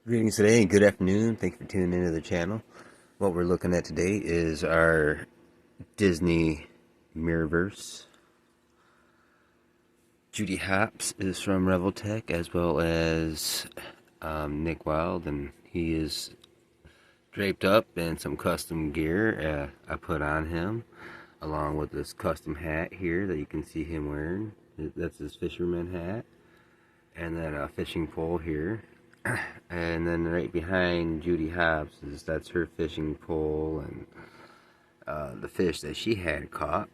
Greetings today and good afternoon. Thank you for tuning into the channel. What we're looking at today is our Disney Mirrorverse. Judy Hopps is from Reveltech, as well as Nick Wild, and he is draped up in some custom gear I put on him, along with this custom hat here that you can see him wearing. That's his fisherman hat, and then a fishing pole here. And then right behind Judy Hobbs that's her fishing pole and the fish that she had caught.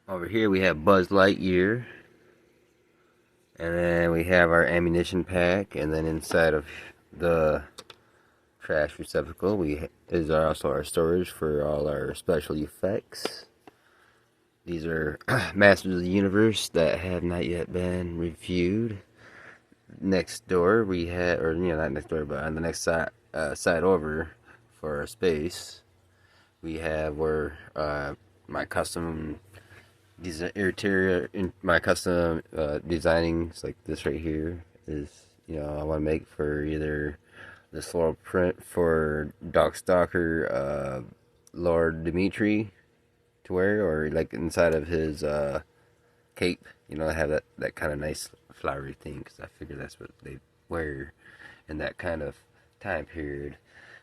Over here we have Buzz Lightyear, and then we have our ammunition pack, and then inside of the trash receptacle is also our storage for all our special effects. These are Masters of the Universe that have not yet been reviewed. Next door we have, or not next door, but on the next side over for our space, we have where my custom designing, like this right here, is I want to make for either this floral print for Darkstalker Lord Dimitri to wear, or like inside of his cape, have that kind of nice flowery thing, because I figure that's what they wear in that kind of time period.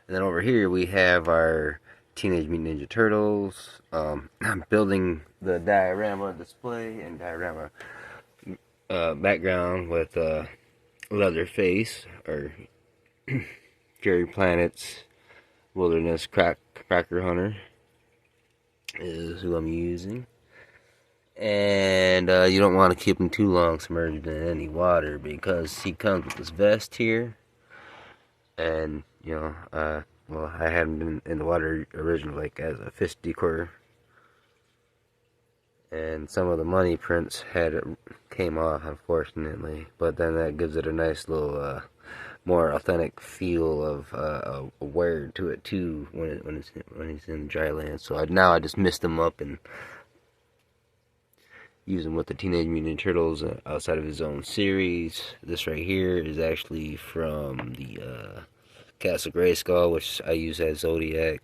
And then over here we have our Teenage Mutant Ninja Turtles. I'm building the diorama display and diorama background with Leatherface, or Jerry Planet's Wilderness Cracker Hunter is who I'm using. And you don't want to keep him too long submerged in any water, because he comes with this vest here. And, well, I had him in the water originally, like as a fish decor. And some of the money prints came off, unfortunately. But then that gives it a nice little, more authentic feel of a wear to it too when he's in dry land. So now I just mist him up and use him with the Teenage Mutant Ninja Turtles outside of his own series. This right here is actually from the Castle GraySkull, which I use as Zodiac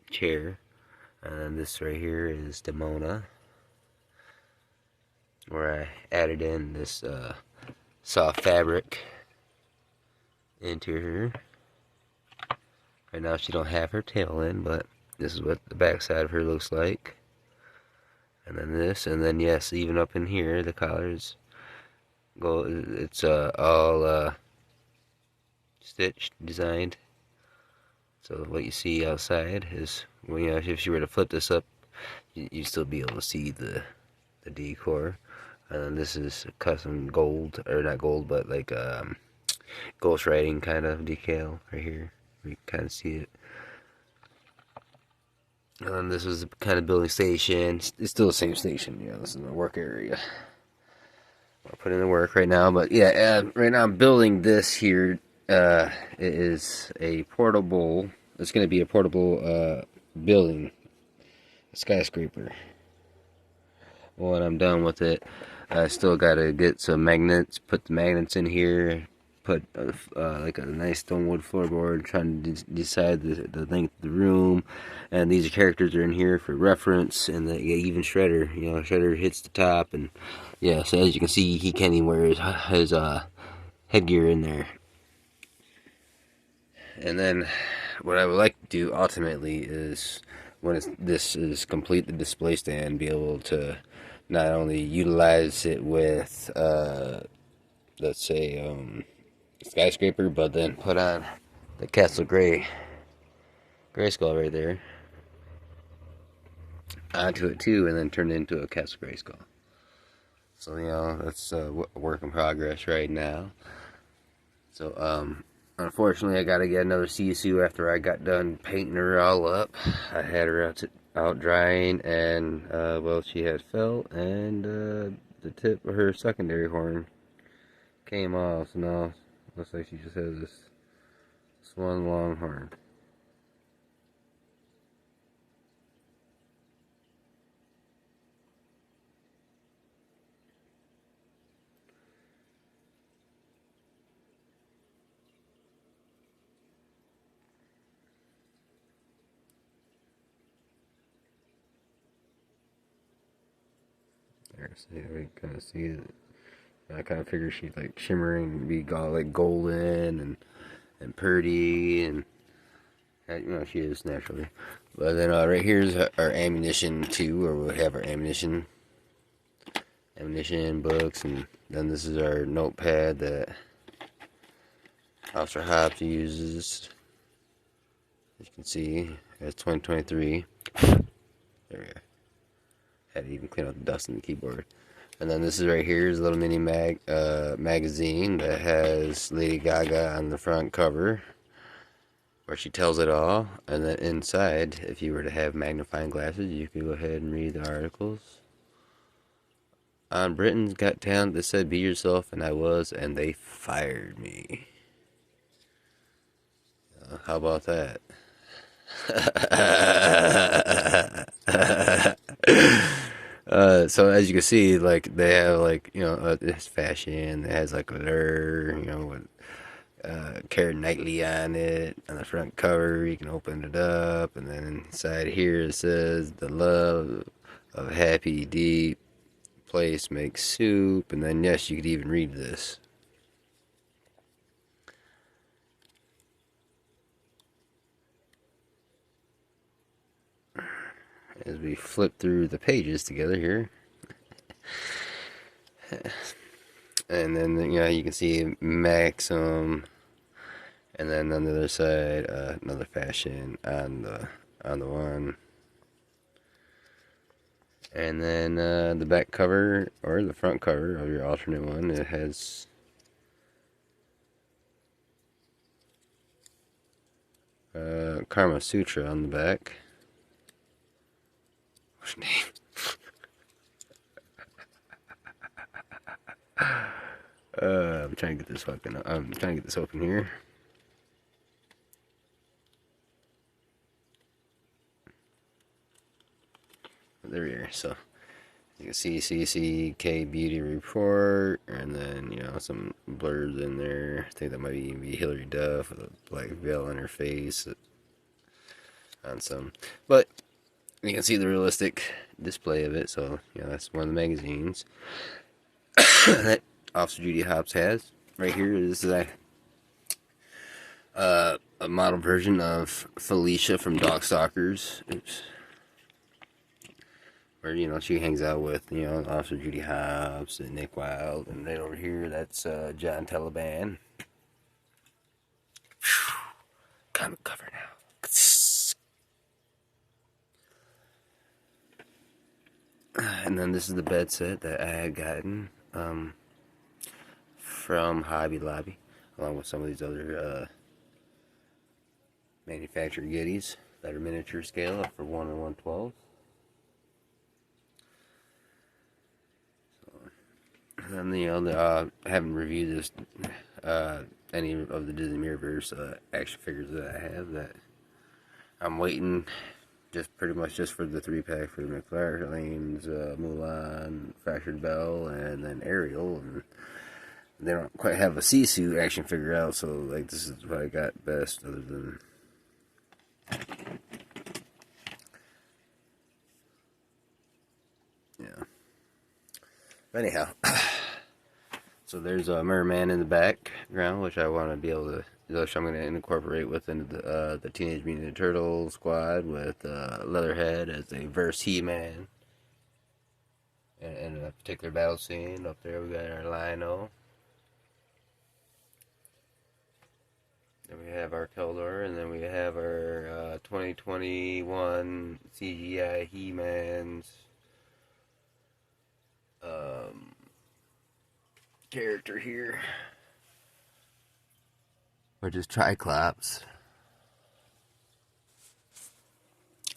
chair. And this right here is Demona, where I added in this soft fabric into her. Right now she don't have her tail in, but this is what the back side of her looks like. And then this, and then yes, even up in here, the collars go. It's all stitched, designed. So what you see outside is, well, if you were to flip this up, you'd still be able to see the decor. And then this is custom gold, or not gold, but like ghost writing kind of decal right here. You can kind of see it. And this is the kind of building station. It's still the same station. This is the work area. I'll put in the work right now, but yeah, right now I'm building this here. It is a portable. It's going to be a portable building, a skyscraper. When I'm done with it, I still got to get some magnets. Put the magnets in here. Put like a nice stone wood floorboard. Trying to decide the length of the room, and these characters are in here for reference. And even Shredder, Shredder hits the top, and yeah. So as you can see, he can't even wear his headgear in there. And then what I would like to do ultimately is, when this is complete, the display stand, be able to not only utilize it with let's say skyscraper, but then put on the Castle GraySkull right there onto it too, and then turn it into a Castle GraySkull. So that's a work in progress right now. So unfortunately, I gotta get another Sisu after I got done painting her all up. I had her out drying, and well, she had felt, and the tip of her secondary horn came off. So now looks like she just has this one long horn. There, see, we kind of see it. I kind of figure she's like shimmering, be all like golden and pretty, and you know she is naturally. But then right here's our ammunition too, or we'll have our ammunition books, and then this is our notepad that Officer Hobbs uses. As you can see, it's 2023. There we go. Had to even clean out the dust in the keyboard. And then this is right here is a little mini magazine that has Lady Gaga on the front cover, where she tells it all. And then inside, if you were to have magnifying glasses, you could go ahead and read the articles. On Britain's Got Talent, they said, "Be yourself," and I was, and they fired me. How about that? So as you can see, like they have like it's fashion. It has like Allure, with Keira Knightley on it on the front cover. You can open it up, and then inside here it says, "The love of happy deep place makes soup," and then yes, you could even read this. As we flip through the pages together here. And then you can see Maxim, and then on the other side another fashion on the one, and then the back cover or the front cover of your alternate one, it has Karma Sutra on the back. What's your name? I'm trying to get this open here. There we are. So you can see CCK Beauty Report, and then some blurs in there. I think that might even be Hillary Duff with a black veil on her face on some, but you can see the realistic display of it. So that's one of the magazines that Officer Judy Hopps has right here. This is a model version of Felicia from Dog Stalkers. Oops. Where she hangs out with Officer Judy Hopps and Nick Wilde, and right over here that's John Taliban. Comic cover now. And then this is the bed set that I had gotten from Hobby Lobby, along with some of these other manufactured goodies that are miniature scale, up for 1 and 1/12. And I haven't reviewed this any of the Disney Mirrorverse action figures that I have. That I'm waiting pretty much just for the 3-pack for McFarlane's, Mulan, Fashion Belle, and then Ariel. And they don't quite have a Sisu action figure out, so like this is what I got best, other than anyhow. So there's a merman in the background, which I want to be able to, which I'm going to incorporate within the Teenage Mutant Ninja Turtle squad, with Leatherhead as a verse He-Man. And in a particular battle scene, up there we got our Lino. Then we have our Keldor, and then we have our 2021 CGI He-Man's character here, which is Triclops.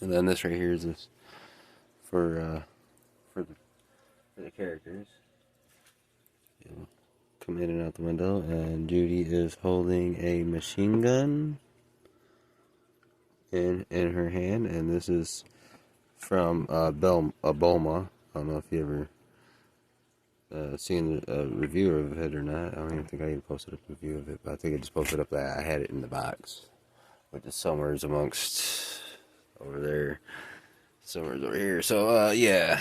And then this right here is this for the characters. Come in and out the window, and Judy is holding a machine gun in her hand, and this is from Boma. I don't know if you ever seen a review of it or not. I don't even think I even posted up a review of it, but I think I just posted up that I had it in the box, which is somewhere amongst over there, somewhere over here. So yeah,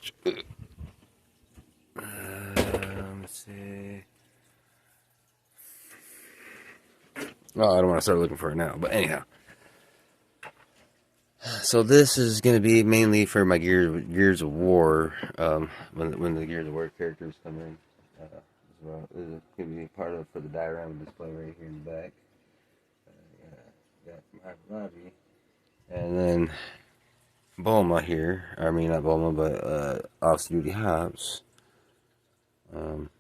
Ouch. Let's see. Well, I don't want to start looking for it now, but anyhow. So this is going to be mainly for my Gears of War, when the Gears of War characters come in, as well. This is going to be part of for the diorama display right here in the back. Got my Robbie, and then Bulma here. I mean, not Bulma, but Officer Duty Hobbs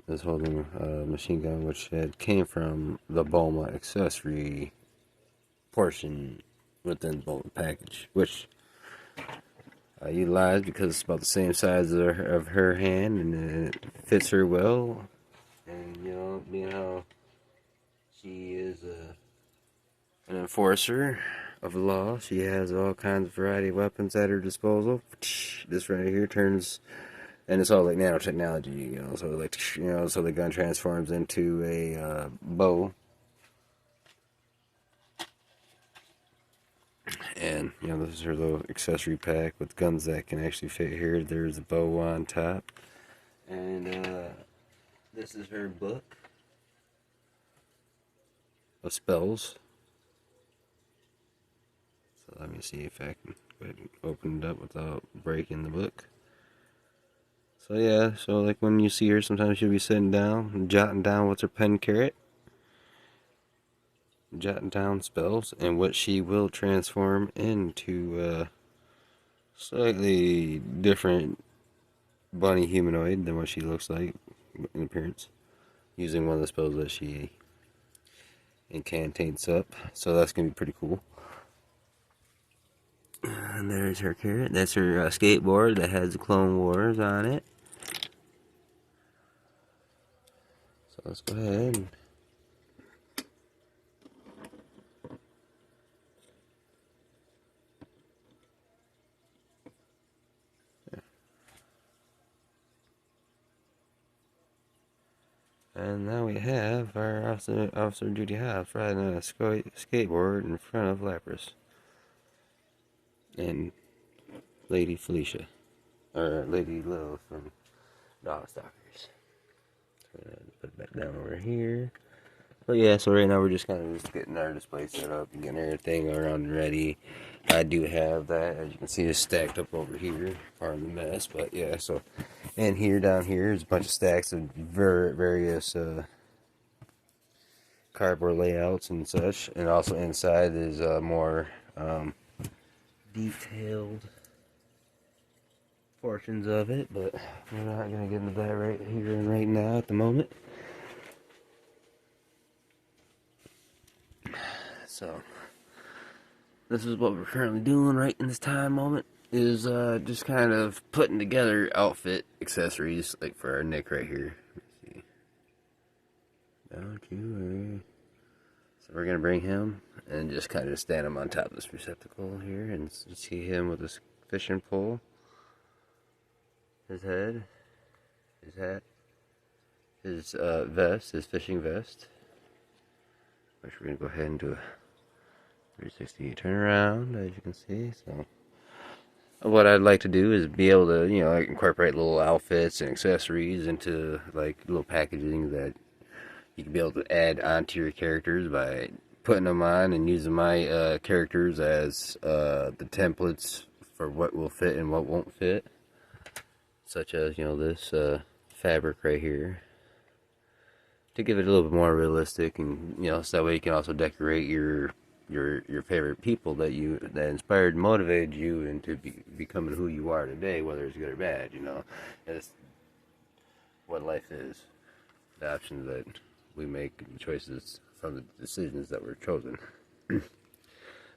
is holding a machine gun, which came from the Bulma accessory portion within the Bulma package, which I utilized because it's about the same size of her hand, and it fits her well. And you know, being how she is an enforcer of the law, she has all kinds of variety of weapons at her disposal. This right here turns, and it's all like nanotechnology, you know. So like, you know, so the gun transforms into a bow. And, you know, this is her little accessory pack with guns that can actually fit here. There's a bow on top. And, this is her book of spells. So let me see if I can go ahead and open it up without breaking the book. So yeah, so like when you see her, sometimes she'll be sitting down and jotting down what's her pen carrot. Jotting down spells and what she will transform into slightly different bunny humanoid than what she looks like in appearance, using one of the spells that she incantates up. So that's gonna be pretty cool. And there's her carrot. That's her skateboard that has the Clone Wars on it. So let's go ahead and now we have our Officer Duty Hobbs riding on a skateboard in front of Lapras and Lady Felicia, or Lady Lil from Dog Stalkers. Put it back down over here. But yeah, so right now we're just kind of just getting our display set up and getting everything around and ready. I do have that, as you can see, it's stacked up over here. Pardon the mess, but yeah, so, and here, down here, is a bunch of stacks of various cardboard layouts and such. And also inside is more detailed portions of it, but we're not going to get into that right here and right now at the moment. So this is what we're currently doing right in this time moment, is just kind of putting together outfit accessories, like for our Nick right here. Let's see. Don't you worry. So we're gonna bring him and just kind of stand him on top of this receptacle here and see him with his fishing pole, his head, his hat, his vest, his fishing vest, which we're gonna go ahead and do a 360 turnaround, as you can see. So what I'd like to do is be able to, you know, like incorporate little outfits and accessories into like little packaging that you can be able to add onto your characters by putting them on and using my characters as the templates for what will fit and what won't fit, such as, you know, this fabric right here, to give it a little bit more realistic, and, you know, so that way you can also decorate your favorite people that inspired and motivated you into becoming who you are today, whether it's good or bad. You know, it's what life is, the options that we make, the choices from the decisions that were chosen.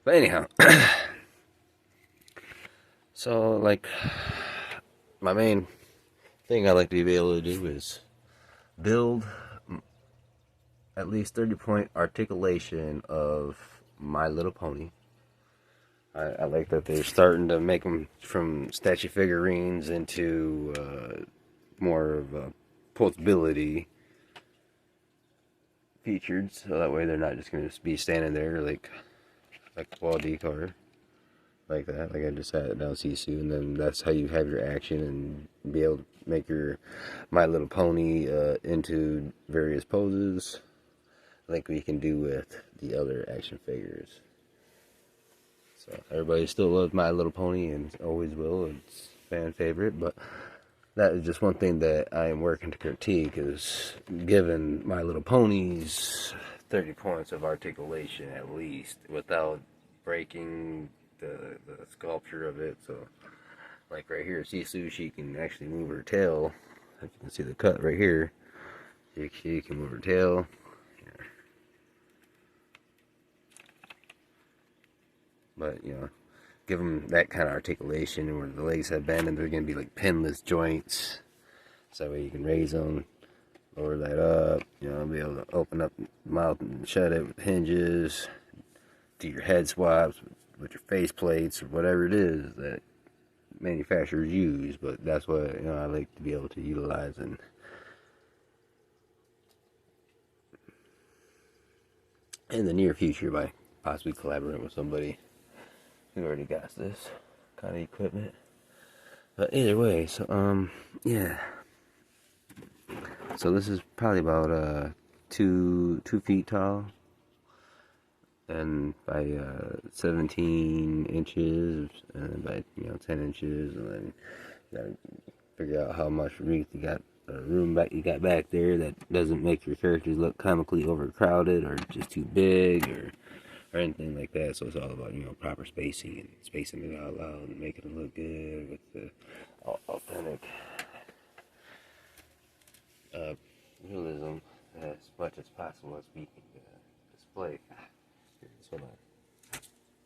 But anyhow, so like my main thing I like to be able to do is build at least 30-point articulation of My Little Pony. I like that they're starting to make them from statue figurines into more of portability featured, so that way they're not just going to be standing there like wall decor. like that. Like I just had it down Sisu, and then that's how you have your action and be able to make your My Little Pony into various poses, like we can do with the other action figures. So everybody still loves My Little Pony and always will. It's fan favorite, but that is just one thing that I am working to critique, is given My Little Pony's 30 points of articulation at least without breaking the sculpture of it. So like right here, Sisu, she can actually move her tail. If you can see the cut right here, she can move her tail. But you know, give them that kind of articulation where the legs have bend and they're going to be like pinless joints. So that way you can raise them, lower that up, you know, be able to open up the mouth and shut it with hinges, do your head swaps with your face plates or whatever it is that manufacturers use. But that's what, you know, I like to be able to utilize and in the near future by possibly collaborating with somebody who already got this kind of equipment. But either way, so yeah. So this is probably about 2 feet tall and by 17 inches and by 10 inches, and then you gotta figure out how much room you got back there that doesn't make your characters look comically overcrowded or just too big or anything like that. So it's all about proper spacing and spacing it out loud and making it look good with the authentic realism as much as possible as we can display.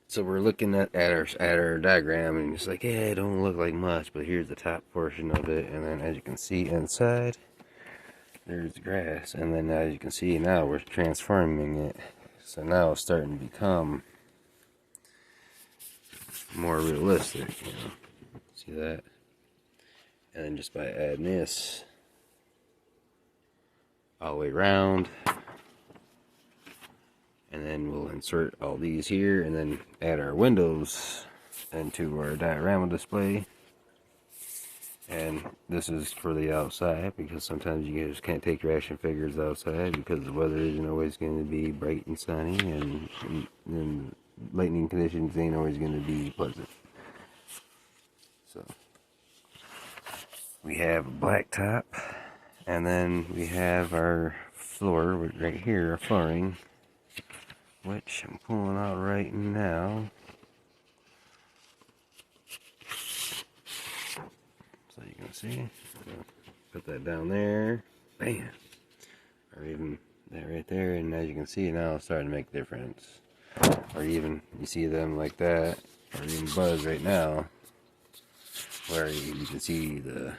So we're looking at our diagram and it's like, yeah, it don't look like much, but here's the top portion of it, and then as you can see inside, there's grass, and then as you can see now we're transforming it, so now it's starting to become more realistic. See that? And then just by adding this all the way around, and then we'll insert all these here and then add our windows into our diorama display. And this is for the outside, because sometimes you just can't take your action figures outside because the weather isn't always going to be bright and sunny, and lightning conditions ain't always going to be pleasant. So we have a black top, and then we have our floor right here, our flooring, which I'm pulling out right now. So you can see, put that down there, bam, or even that right there, and as you can see now it's starting to make a difference. Or even you see them like that, or even Buzz right now, where you can see the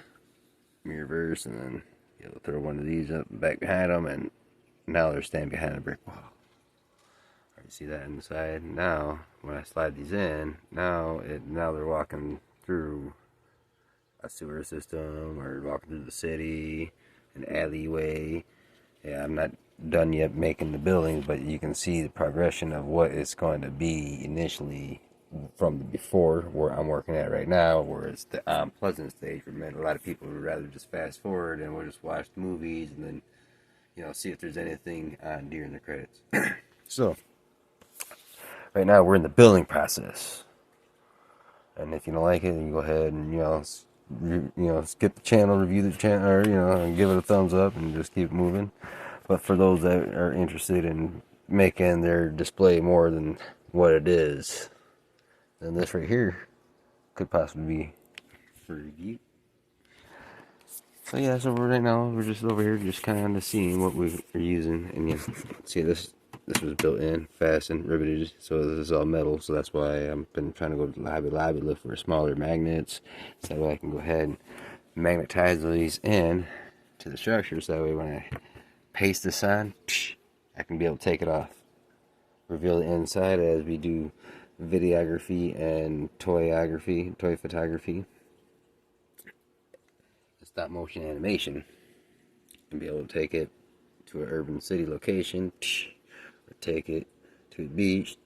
mirror verse, and then you'll throw one of these up back behind them, and now they're standing behind a brick wall. Or you see that inside. Now when I slide these in, now they're walking through a sewer system or walking through the city, an alleyway. Yeah, I'm not done yet making the buildings, but you can see the progression of what it's going to be initially from the before where I'm working at right now, where it's the unpleasant stage. For a lot of people would rather just fast forward and we'll just watch the movies and then see if there's anything on during the credits. So right now we're in the building process, and if you don't like it, you go ahead and skip the channel, review the channel, or and give it a thumbs up and just keep moving. But for those that are interested in making their display more than what it is, then this right here could possibly be for review. So yeah, so right now we're just over here just kind of seeing what we are using, and see this was built in, fastened, riveted, so this is all metal, so that's why I've been trying to go to Hobby Lobby, look for smaller magnets, so that way I can go ahead and magnetize these in to the structure, so that way when I paste this on, I can be able to take it off, reveal the inside as we do videography and toy photography, stop motion animation, and be able to take it to an urban city location, or take it to the beach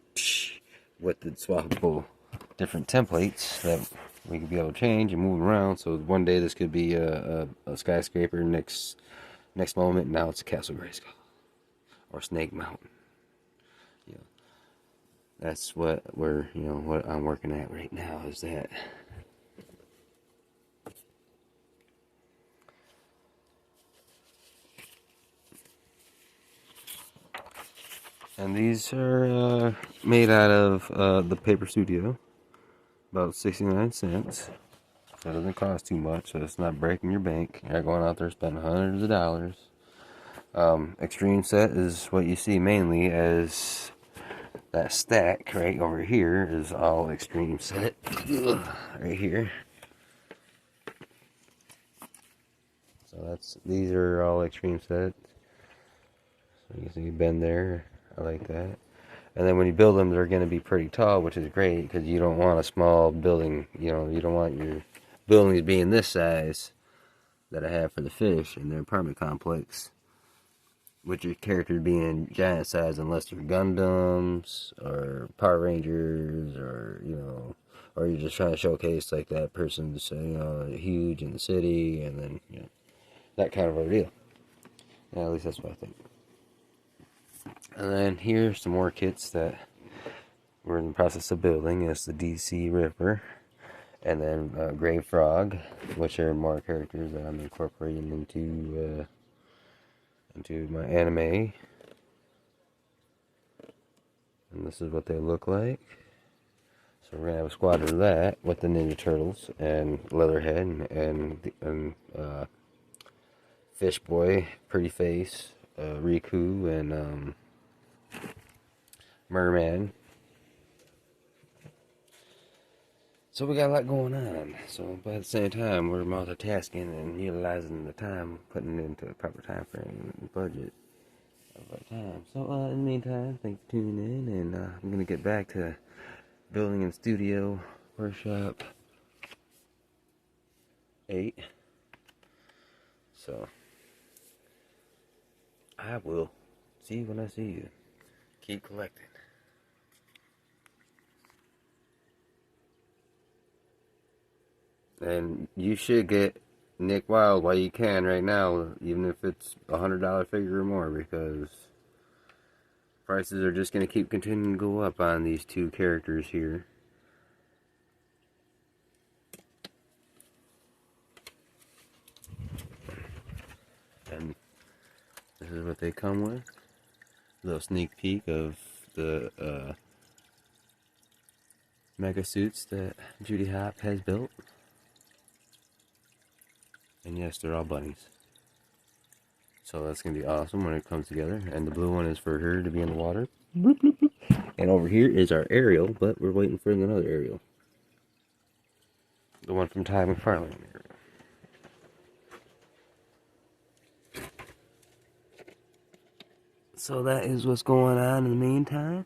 with the swappable different templates that we could be able to change and move around. So one day this could be a skyscraper, next moment now it's Castle GraySkull or Snake Mountain. You know, that's what what I'm working at right now is that. And these are made out of the Paper Studio, about 69 cents. So it doesn't cost too much, so it's not breaking your bank. You're not going out there spending hundreds of dollars. Extreme set is what you see mainly as that stack right over here is all extreme set. Right here. So these are all extreme set. So you can see bend there. I like that. And then when you build them, they're going to be pretty tall, which is great because you don't want a small building. You don't want your buildings being this size that I have for the fish in their apartment complex, with your characters being giant size unless they're Gundams or Power Rangers or or you're just trying to showcase like that person's huge in the city, and then that kind of a deal. Yeah, at least that's what I think. And then here's some more kits that we're in the process of building. It's the DC Ripper, and then Gray Frog, which are more characters that I'm incorporating into my anime. And this is what they look like. So we're gonna have a squadron of that with the Ninja Turtles and Leatherhead and Fish Boy, Pretty Face, Riku, and Merman. So we got a lot going on. So, but at the same time, we're multitasking and utilizing the time, putting it into a proper time frame and budget of our time. So, in the meantime, thanks for tuning in, and I'm gonna get back to building in studio workshop 8. So, I will see you when I see you. Keep collecting. And you should get Nick Wilde while you can right now, even if it's $100 figure or more, because prices are just going to keep continuing to go up on these two characters here. And this is what they come with. A little sneak peek of the mega suits that Judy Hop has built. And yes, they're all bunnies. So that's going to be awesome when it comes together. And the blue one is for her to be in the water. Bloop, bloop, bloop. And over here is our Ariel, but we're waiting for another Ariel. The one from Ty McFarlane Ariel. So that is what's going on in the meantime.